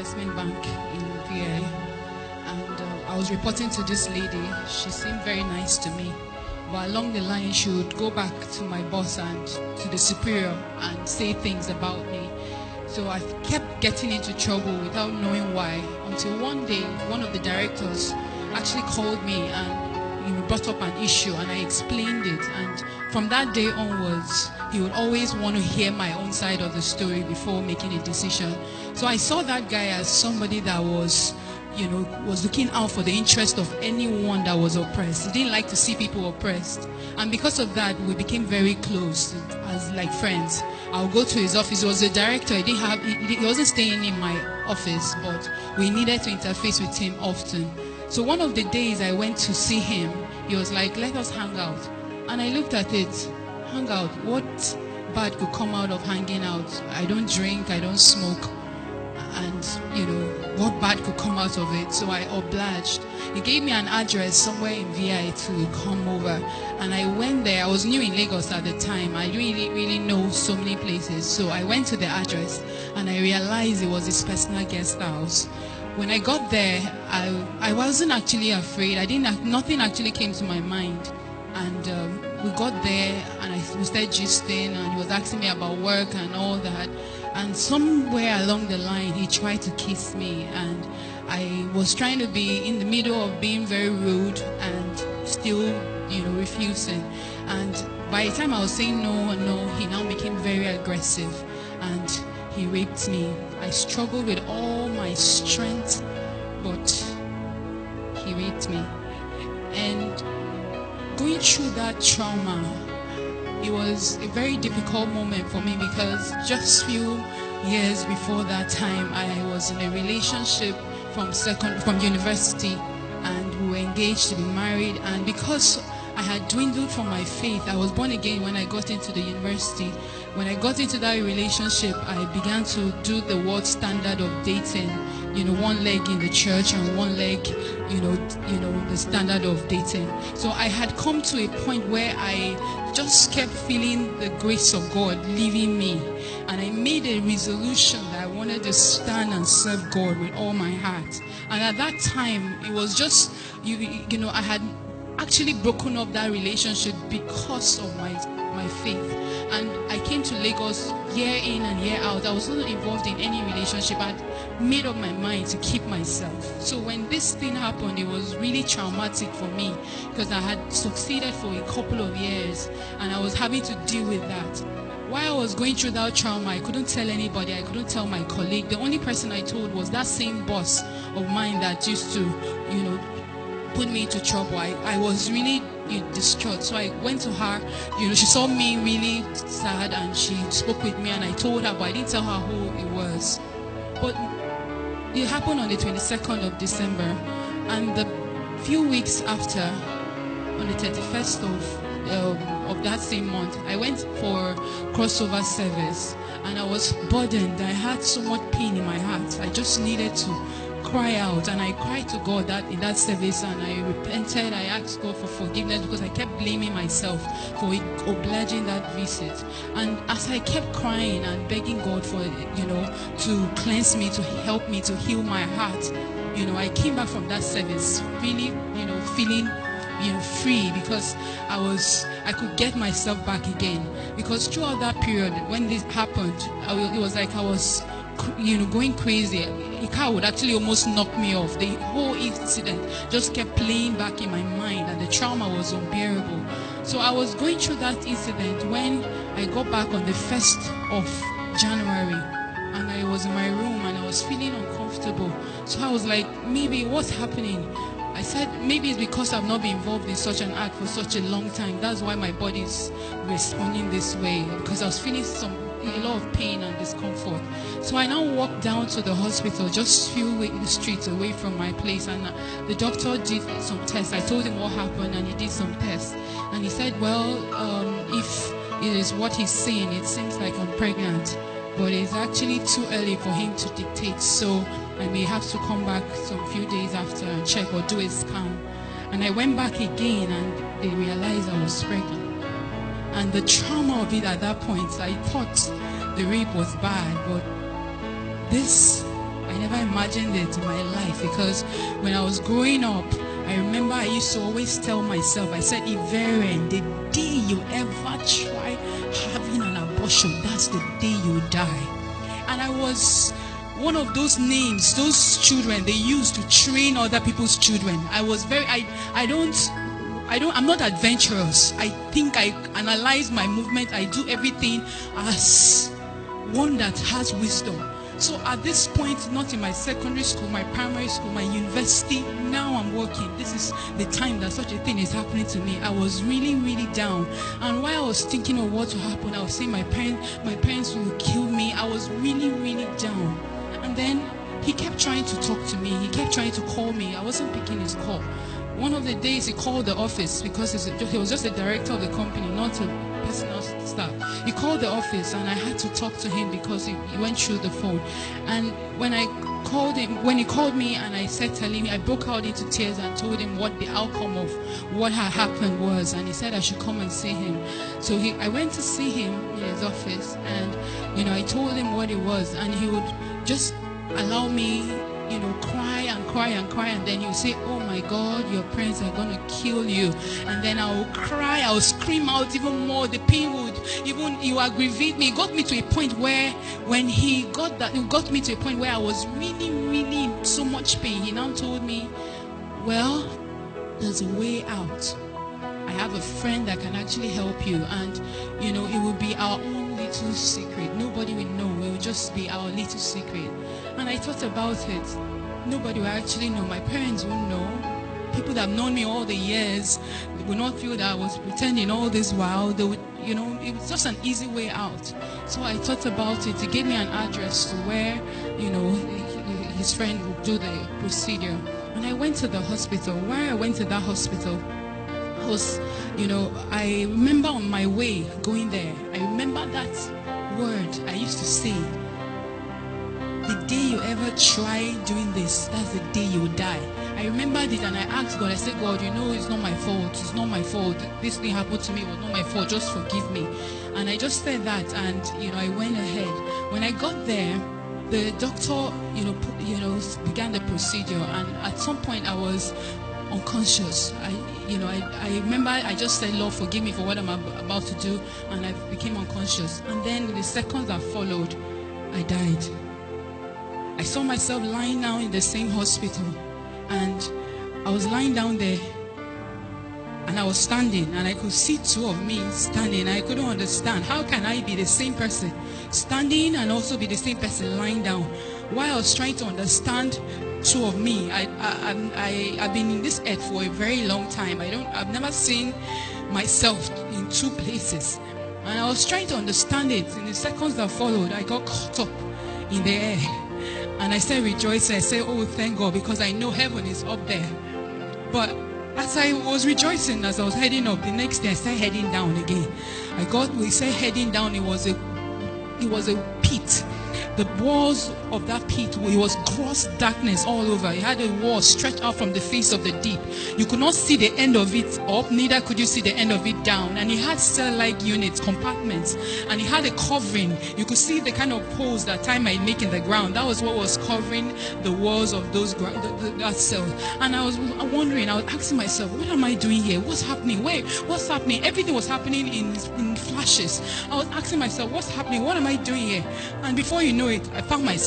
investment bank in VA, and I was reporting to this lady. She seemed very nice to me, but along the line she would go back to my boss and to the superior and say things about me. So I kept getting into trouble without knowing why, until one day one of the directors actually called me and he brought up an issue, and I explained it, and from that day onwards he would always want to hear my own side of the story before making a decision. So I saw that guy as somebody that was looking out for the interest of anyone that was oppressed. He didn't like to see people oppressed, and because of that we became very close as like friends. I'll go to his office. He was a director. He wasn't staying in my office, but we needed to interface with him often. So one of the days I went to see him, he was like, let us hang out. And I looked at it. Hang out? What bad could come out of hanging out? I don't drink, I don't smoke, and what bad could come out of it? So I obliged. He gave me an address somewhere in VI to come over, and I went there. I was new in Lagos at the time. I didn't really know so many places, so I went to the address and I realized it was his personal guest house. When I got there, I wasn't actually afraid. Nothing actually came to my mind. And we got there and we started gisting, and he was asking me about work and all that. And somewhere along the line, he tried to kiss me, and I was trying to be in the middle of being very rude and still, refusing. And by the time I was saying no, he now became very aggressive and he raped me. I struggled with all my strength, but he raped me. And going through that trauma, it was a very difficult moment for me, because just few years before that time I was in a relationship from university, and we were engaged to be married. And because I had dwindled from my faith, I was born again when I got into the university. When I got into that relationship, I began to do the world standard of dating, one leg in the church and one leg, the standard of dating. So I had come to a point where I just kept feeling the grace of God leaving me, and I made a resolution that I wanted to stand and serve God with all my heart. And at that time, it was just, I had actually broken up that relationship because of my faith. And I came to Lagos year in and year out. I was not involved in any relationship. I had made up my mind to keep myself. So when this thing happened, it was really traumatic for me, because I had succeeded for a couple of years and I was having to deal with that. While I was going through that trauma, I couldn't tell anybody. I couldn't tell my colleague. The only person I told was that same boss of mine that used to, put me into trouble. I was really distraught. So I went to her. She saw me really sad and she spoke with me, and I told her, but I didn't tell her who it was. But it happened on the 22nd of December, and the few weeks after, on the 31st of that same month, I went for crossover service, and I was burdened. I had so much pain in my heart. I just needed to cry out, and I cried to God in that service, and I repented. I asked God for forgiveness, because I kept blaming myself for obliging that visit. And as I kept crying and begging God for to cleanse me, to help me, to heal my heart, I came back from that service really feeling free, because I could get myself back again. Because throughout that period when this happened, it was like I was going crazy. A car would actually almost knock me off. The whole incident just kept playing back in my mind, and the trauma was unbearable. So I was going through that incident when I got back on the 1st of January, and I was in my room and I was feeling uncomfortable. So I was like, maybe what's happening? I said, maybe it's because I've not been involved in such an act for such a long time. That's why my body's responding this way, because I was feeling a lot of pain and discomfort. So I now walked down to the hospital, just few streets away from my place, and the doctor did some tests. I told him what happened, and he did some tests, and he said, well, if it is what he's saying, it seems like I'm pregnant, but it's actually too early for him to dictate, so I may have to come back some few days after and check or do a scan. And I went back again, and they realized I was pregnant. And the trauma of it at that point, I thought the rape was bad, but this, I I never imagined it in my life, because when I was growing up, I remember I used to always tell myself, I said, Iveren, the day you ever try having an abortion, that's the day you die. And I was one of those names, those children they used to train other people's children. I was very, I'm not adventurous. I think I analyze my movement. I do everything as one that has wisdom. So at this point, not in my secondary school, my primary school, my university, now I'm working. This is the time that such a thing is happening to me. I was really, really down. And while I was thinking of what will happen, I was saying my parents will kill me. I was really, really down. And then he kept trying to talk to me. He kept trying to call me. I wasn't picking his call. One of the days he called the office, because he was just the director of the company, not a personal staff. He called the office and I had to talk to him because he went through the phone. And when he called me and I said, telling me, I broke out into tears and told him what the outcome of what had happened was, and he said I should come and see him. So I went to see him in his office, and I told him what it was, and he would just allow me cry and cry and cry, and then he would say, oh my God, your parents are gonna kill you. And then I would cry, I would scream out even more. The pain would aggravate me. It got me to a point where when it got me to a point where I was really, really in so much pain. He now told me, well, there's a way out. I have a friend that can actually help you, and it will be our own little secret. Nobody will know. It will just be our little secret. And I thought about it. Nobody will actually know. My parents won't know. People that have known me all the years will not feel that I was pretending all this while. They would, it was just an easy way out. So I thought about it. He gave me an address to where, his friend would do the procedure. And I went to the hospital. Why I went to that hospital was, I remember on my way going there, I remember that word I used to say. The day you ever try doing this, that's the day you will die. I remembered it and I asked God, I said, God, it's not my fault. It's not my fault. This thing happened to me. It was not my fault. Just forgive me. And I just said that, and, I went ahead. When I got there, the doctor, began the procedure, and at some point I was unconscious. I remember I just said, Lord, forgive me for what I'm about to do, and I became unconscious. And then in the seconds that followed, I died. I saw myself lying down in the same hospital, and I was lying down there, and I was standing, and I could see two of me standing. I couldn't understand, how can I be the same person standing and also be the same person lying down? While I was trying to understand two of me, I've been in this earth for a very long time. I've never seen myself in two places, and I was trying to understand it. In the seconds that followed, I got caught up in the air. And I started rejoicing. I said, oh, thank God, because I know heaven is up there. But as I was rejoicing, as I was heading up, the next day I started heading down again. We said heading down, it was a pit. The walls of that pit, it was gross darkness all over. It had a wall stretched out from the face of the deep. You could not see the end of it up, neither could you see the end of it down. And it had cell-like units, compartments, and it had a covering. You could see the kind of holes that time might make in the ground. That was what was covering the walls of that cell. And I was wondering, I was asking myself, what am I doing here? What's happening? Wait, what's happening? Everything was happening in flashes. I was asking myself, what's happening? What am I doing here? And before you know it, I found myself